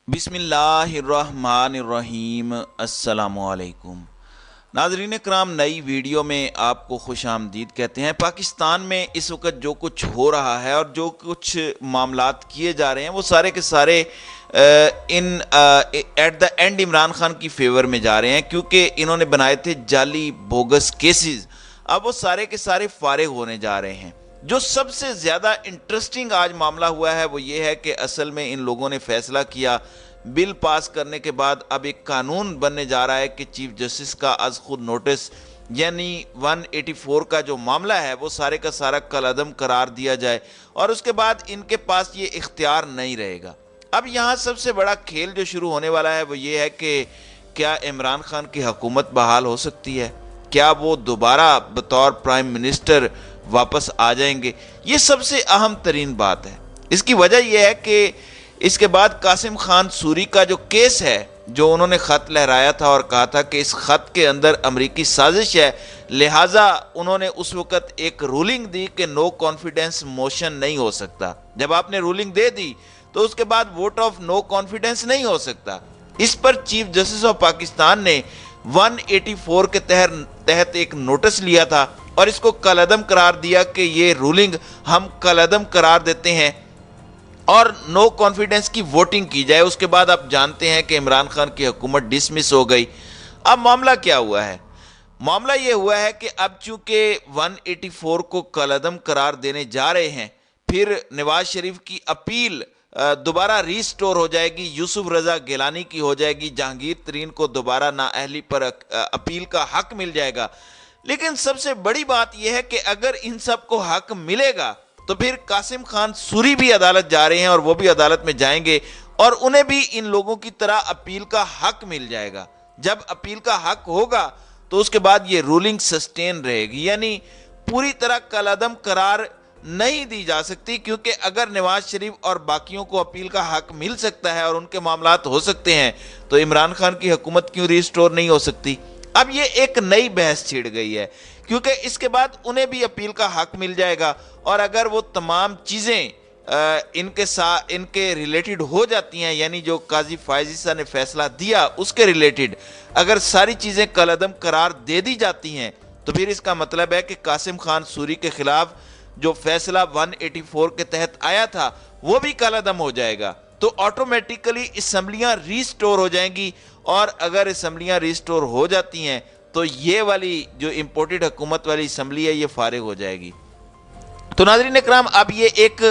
बिस्मिल्लाहिर्रहमानिर्रहीम। अस्सलामुअलैकुम। नाज़रीन कराम, नई वीडियो में आपको खुश आमदीद कहते हैं। पाकिस्तान में इस वक्त जो कुछ हो रहा है और जो कुछ मामलात किए जा रहे हैं वो सारे के सारे in at the end Imran Khan की फेवर में जा रहे हैं, क्योंकि इन्होंने बनाए थे जाली बोगस केसेस। अब वो सारे के सारे फारिग होने जा रहे हैं। जो सबसे ज़्यादा इंटरेस्टिंग आज मामला हुआ है वो ये है कि असल में इन लोगों ने फैसला किया, बिल पास करने के बाद अब एक कानून बनने जा रहा है कि चीफ जस्टिस का आज खुद नोटिस यानी 184 का जो मामला है वो सारे का सारा कलअदम करार दिया जाए और उसके बाद इनके पास ये इख्तियार नहीं रहेगा। अब यहाँ सबसे बड़ा खेल जो शुरू होने वाला है वो ये है कि क्या इमरान खान की हुकूमत बहाल हो सकती है, क्या वो दोबारा बतौर प्राइम मिनिस्टर वापस आ जाएंगे। ये सबसे अहम तरीन बात है। इसकी वजह यह है कि इसके बाद कासिम खान सूरी का जो केस है, जो उन्होंने ख़त लहराया था और कहा था कि इस ख़त के अंदर अमरीकी साजिश है, लिहाजा उन्होंने उस वक़्त एक रूलिंग दी कि नो कॉन्फिडेंस मोशन नहीं हो सकता। जब आपने रूलिंग दे दी तो उसके बाद वोट ऑफ नो कॉन्फिडेंस नहीं हो सकता। इस पर चीफ जस्टिस ऑफ पाकिस्तान ने 184 के तहत एक नोटिस लिया था और इसको कलअदम करार दिया कि ये रूलिंग हम कलअदम करार देते हैं और नो कॉन्फिडेंस की वोटिंग की जाए। उसके बाद आप जानते हैं कि इमरान खान की हुकूमत डिसमिस हो गई। अब मामला क्या हुआ है? मामला ये हुआ है कि अब चूंकि 184 को कलअदम करार देने जा रहे हैं, फिर नवाज शरीफ की अपील दोबारा रीस्टोर हो जाएगी, यूसुफ रजा गिलानी की हो जाएगी, जहांगीर तरीन को दोबारा नाअहली पर अपील का हक मिल जाएगा। लेकिन सबसे बड़ी बात यह है कि अगर इन सब को हक मिलेगा तो फिर कासिम खान सूरी भी अदालत जा रहे हैं और वो भी अदालत में जाएंगे और उन्हें भी इन लोगों की तरह अपील का हक मिल जाएगा। जब अपील का हक होगा तो उसके बाद ये रूलिंग सस्टेन रहेगी, यानी पूरी तरह कलअदम करार नहीं दी जा सकती, क्योंकि अगर नवाज शरीफ और बाकियों को अपील का हक मिल सकता है और उनके मामलात हो सकते हैं तो इमरान खान की हुकूमत क्यों रिस्टोर नहीं हो सकती। अब ये एक नई बहस छिड़ गई है, क्योंकि इसके बाद उन्हें भी अपील का हक मिल जाएगा और अगर वो तमाम चीज़ें इनके रिलेटेड हो जाती हैं, यानी जो काजी फायज ईसा ने फैसला दिया उसके रिलेटेड अगर सारी चीज़ें कलअदम करार दे दी जाती हैं तो फिर इसका मतलब है कि कासिम खान सूरी के खिलाफ जो फैसला 184 के तहत आया था वो भी कलअदम हो जाएगा। तो ऑटोमेटिकली असम्बलियां रीस्टोर हो जाएंगी और अगर असम्बलियां रीस्टोर हो जाती हैं तो ये वाली जो इम्पोर्टेड हुकूमत वाली असम्बली है ये फारिग हो जाएगी। तो नाज़रीन इकराम, अब ये एक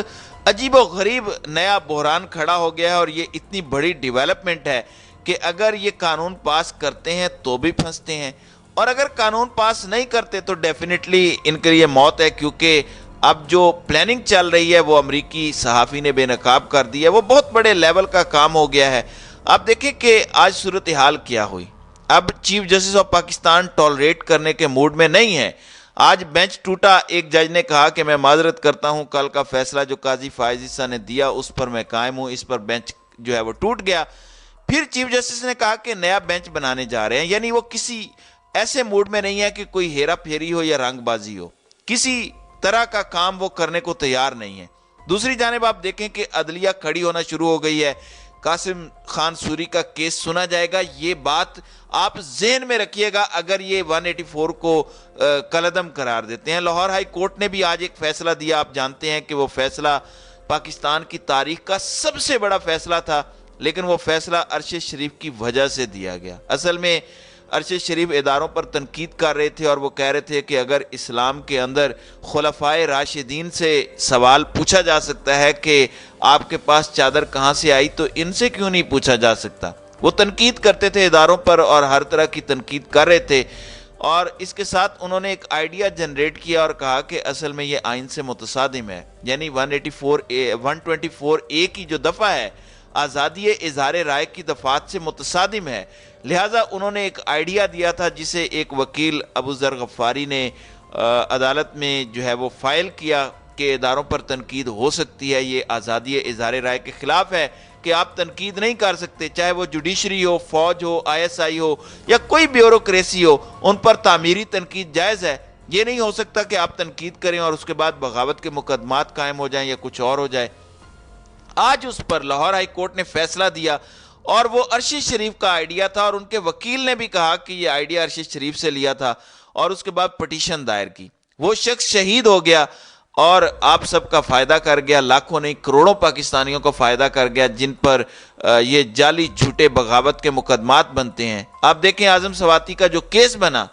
अजीब व गरीब नया बहरान खड़ा हो गया है और ये इतनी बड़ी डेवलपमेंट है कि अगर ये कानून पास करते हैं तो भी फंसते हैं और अगर कानून पास नहीं करते तो डेफिनेटली इनके लिए मौत है, क्योंकि अब जो प्लानिंग चल रही है वो अमरीकी सहाफ़ी ने बेनकाब कर दी है। वो बहुत बड़े लेवल का काम हो गया है। आप देखें कि आज सूरत हाल क्या हुई। अब chief justice of Pakistan tolerate करने के मूड में नहीं है। आज बेंच टूटा। एक जज ने कहा कि मैं माजरत करता हूं, कल का फैसला जो काजी फायज ईसा ने दिया उस पर मैं कायम हूं। इस पर बेंच जो है वो टूट गया। फिर चीफ जस्टिस ने कहा कि नया बेंच बनाने जा रहे हैं, यानी वो किसी ऐसे मूड में नहीं है कि कोई हेरा फेरी हो या रंगबाजी हो, किसी तरह का काम वो करने को तैयार नहीं है। दूसरी जानिब आप देखें कि अदलिया खड़ी होना शुरू हो गई है। कासिम खान सूरी का केस सुना जाएगा, ये बात आप ज़हन में रखिएगा अगर ये 184 को कलअदम करार देते हैं। लाहौर हाई कोर्ट ने भी आज एक फैसला दिया। आप जानते हैं कि वो फैसला पाकिस्तान की तारीख का सबसे बड़ा फैसला था, लेकिन वो फैसला अरशद शरीफ की वजह से दिया गया। असल में अरशद शरीफ इदारों पर तनकीद कर रहे थे और वो कह रहे थे कि अगर इस्लाम के अंदर खुलफाए राशिदीन से सवाल पूछा जा सकता है कि आपके पास चादर कहाँ से आई, तो इनसे क्यों नहीं पूछा जा सकता। वो तनकीद करते थे इदारों पर और हर तरह की तनकीद कर रहे थे और इसके साथ उन्होंने एक आइडिया जनरेट किया और कहा कि असल में ये आइन से मुतसादिम है, यानी 124A की जो दफ़ा है आज़ादी इज़हार राय की दफ़ात से मुतसादिम है। लिहाजा उन्होंने एक आइडिया दिया था जिसे एक वकील अबू ज़र गफ़ारी ने अदालत में जो है वो फाइल किया कि इदारों पर तनकीद हो सकती है, ये आज़ादी इज़हार राय के ख़िलाफ़ है कि आप तनकीद नहीं कर सकते, चाहे वो जुडिशरी हो, फ़ौज हो, ISI हो या कोई ब्यूरोक्रेसी हो, उन पर तामीरी तनकीद जायज़ है। ये नहीं हो सकता कि आप तनकीद करें और उसके बाद बगावत के मुकदमात कायम हो जाएं या कुछ और हो जाए। आज उस पर लाहौर हाई कोर्ट ने फैसला दिया اور وہ ارشد شریف کا آئیڈیا تھا، اور ان کے وکیل نے بھی کہا کہ یہ آئیڈیا ارشد شریف سے لیا تھا، اور اس کے بعد پٹیشن دائر کی۔ وہ شخص شہید ہو گیا اور آپ سب کا فائدہ کر گیا، لاکھوں نہیں کروڑوں پاکستانیوں کو فائدہ کر گیا جن پر یہ جعلی جھوٹے بغاوت کے مقدمات بنتے ہیں۔ آپ دیکھیں اعظم سواتی کا جو کیس بنا،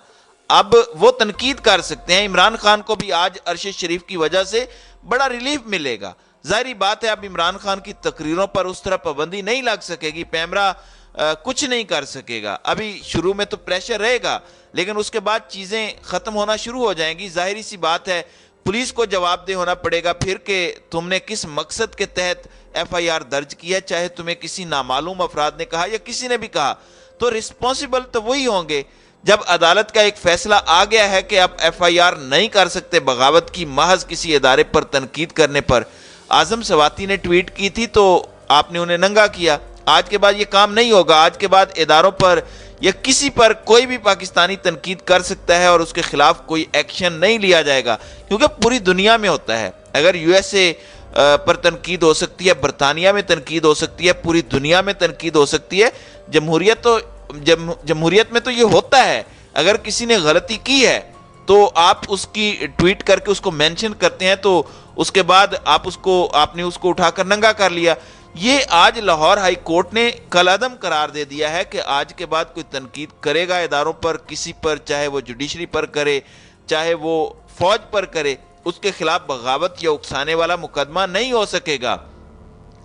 اب وہ تنقید کر سکتے ہیں۔ عمران خان کو بھی آج ارشد شریف کی وجہ سے بڑا ریلیف ملے گا۔ ظاہری بات ہے اب عمران خان کی تقریروں پر اس طرح پابندی نہیں لگ سکے گی، پیمرا کچھ نہیں کر سکے گا۔ ابھی شروع میں تو پریشر رہے گا، لیکن اس کے بعد چیزیں ختم ہونا شروع ہو جائیں گی۔ ظاہری سی بات ہے پولیس کو جواب دہ ہونا پڑے گا پھر کہ تم نے کس مقصد کے تحت ایف آئی آر درج کیا، چاہے تمہیں کسی نامعلوم افراد نے کہا یا کسی نے بھی کہا، تو رسپانسیبل تو وہی ہوں گے۔ جب عدالت کا ایک فیصلہ آ گیا ہے کہ اب ایف آئی آر نہیں کر سکتے بغاوت کی محض کسی ادارے پر تنقید کرنے پر، اعظم سواتی نے ٹویٹ کی تھی تو آپ نے انہیں ننگا کیا۔ آج کے بعد یہ کام نہیں ہوگا، آج کے بعد اداروں پر یا کسی پر کوئی بھی پاکستانی تنقید کر سکتا ہے اور اس کے خلاف کوئی ایکشن نہیں لیا جائے گا، کیونکہ پوری دنیا میں ہوتا ہے۔ اگر یو ایس اے پر تنقید ہو سکتی ہے، برطانیہ میں تنقید ہو سکتی ہے، پوری دنیا میں تنقید ہو سکتی ہے۔ جمہوریت میں تو یہ ہوتا ہے، اگر کسی نے غلطی کی ہے تو آپ اس کی ٹویٹ کر کے اس کو مینشن کرتے ہیں، تو اس کے بعد آپ نے اس کو اٹھا کر ننگا کر لیا۔ یہ آج لاہور ہائی کورٹ نے کل عدم قرار دے دیا ہے کہ آج کے بعد کوئی تنقید کرے گا اداروں پر، کسی پر، چاہے وہ جوڈیشری پر کرے، چاہے وہ فوج پر کرے، اس کے خلاف بغاوت یا اکسانے والا مقدمہ نہیں ہو سکے گا۔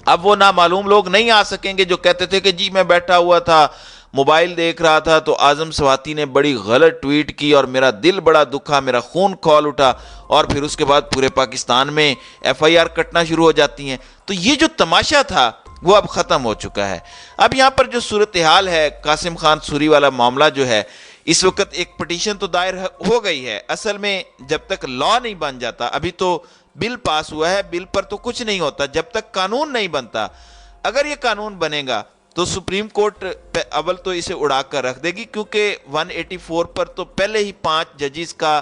اب وہ نامعلوم لوگ نہیں آ سکیں گے جو کہتے تھے کہ جی میں بیٹھا ہوا تھا، موبائل دیکھ رہا تھا تو اعظم سواتی نے بڑی غلط ٹویٹ کی اور میرا دل بڑا دکھا، میرا خون کھول اٹھا، اور پھر اس کے بعد پورے پاکستان میں ایف آئی آر کٹنا شروع ہو جاتی ہیں۔ تو یہ جو تماشا تھا وہ اب ختم ہو چکا ہے۔ اب یہاں پر جو صورتحال ہے، قاسم خان سوری والا معاملہ جو ہے، اس وقت ایک پٹیشن تو دائر ہو گئی ہے۔ اصل میں جب تک لا نہیں بن جاتا، ابھی تو بل پاس ہوا ہے، بل پر تو کچھ نہیں ہوتا جب تک قانون نہیں بنتا۔ اگر یہ قانون بنے گا تو سپریم کورٹ اول تو اسے اڑا کر رکھ دے گی، کیونکہ 184 پر تو پہلے ہی 5 ججز کا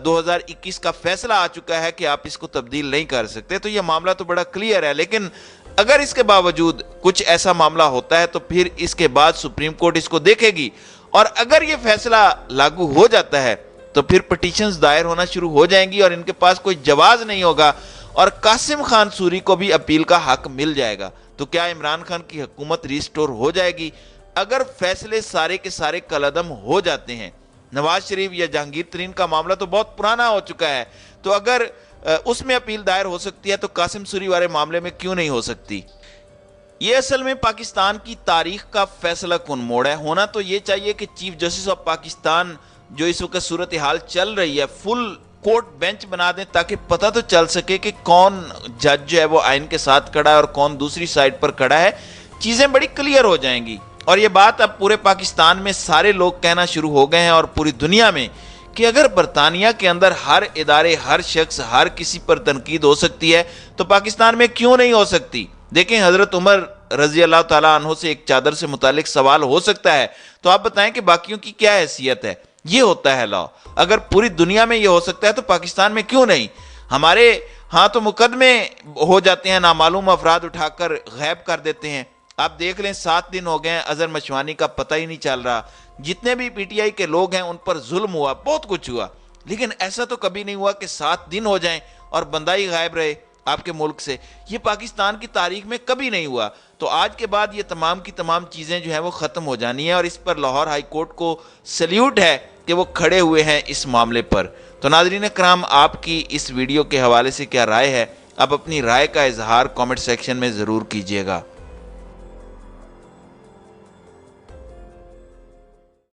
2021 کا فیصلہ آ چکا ہے کہ آپ اس کو تبدیل نہیں کر سکتے۔ تو یہ معاملہ تو بڑا کلیئر ہے، لیکن اگر اس کے باوجود کچھ ایسا معاملہ ہوتا ہے تو پھر اس کے بعد سپریم کورٹ اس کو دیکھے گی، اور اگر یہ فیصلہ لاگو ہو جاتا ہے تو پھر پٹیشنز دائر ہونا شروع ہو جائیں گی اور ان کے پاس کوئی جواز نہیں ہوگا، اور قاسم خان سوری کو بھی اپیل کا حق مل جائے گا۔ تو کیا عمران خان کی حکومت ریسٹور ہو جائے گی؟ اگر فیصلے سارے کے سارے کالعدم ہو جاتے ہیں، نواز شریف یا جہانگیر ترین کا معاملہ تو بہت پرانا ہو چکا ہے، تو اگر اس میں اپیل دائر ہو سکتی ہے تو قاسم سوری والے معاملے میں کیوں نہیں ہو سکتی؟ یہ اصل میں پاکستان کی تاریخ کا فیصلہ کن موڑ ہے۔ ہونا تو یہ چاہیے کہ چیف جسٹس آف پاکستان جو اس وقت صورتحال چل رہی ہے، فل کورٹ بینچ بنا دیں تاکہ پتہ تو چل سکے کہ کون جج جو ہے وہ آئین کے ساتھ کھڑا ہے اور کون دوسری سائڈ پر کھڑا ہے۔ چیزیں بڑی کلیئر ہو جائیں گی، اور یہ بات اب پورے پاکستان میں سارے لوگ کہنا شروع ہو گئے ہیں اور پوری دنیا میں، کہ اگر برطانیہ کے اندر ہر ادارے، ہر شخص، ہر کسی پر تنقید ہو سکتی ہے تو پاکستان میں کیوں نہیں ہو سکتی؟ دیکھیں حضرت عمر رضی اللہ تعالیٰ عنہ سے ایک چادر سے متعلق سوال ہو سکتا ہے، تو آپ بتائیں کہ باقیوں کی کیا حیثیت ہے؟ یہ ہوتا ہے لا۔ اگر پوری دنیا میں یہ ہو سکتا ہے تو پاکستان میں کیوں نہیں؟ ہمارے ہاں تو مقدمے ہو جاتے ہیں، نامعلوم افراد اٹھا کر غائب کر دیتے ہیں۔ آپ دیکھ لیں 7 دن ہو گئے ہیں اظہر مشوانی کا پتہ ہی نہیں چل رہا، جتنے بھی پی ٹی آئی کے لوگ ہیں ان پر ظلم ہوا، بہت کچھ ہوا، لیکن ایسا تو کبھی نہیں ہوا کہ 7 دن ہو جائیں اور بندہ ہی غائب رہے آپ کے ملک سے۔ یہ پاکستان کی تاریخ میں کبھی نہیں ہوا۔ تو آج کے بعد یہ تمام کی تمام چیزیں جو ہیں وہ ختم ہو جانی ہیں، اور اس پر لاہور ہائی کورٹ کو سلیوٹ ہے کہ وہ کھڑے ہوئے ہیں اس معاملے پر۔ تو ناظرین کرام، آپ کی اس ویڈیو کے حوالے سے کیا رائے ہے؟ آپ اپنی رائے کا اظہار کامنٹ سیکشن میں ضرور کیجیے گا۔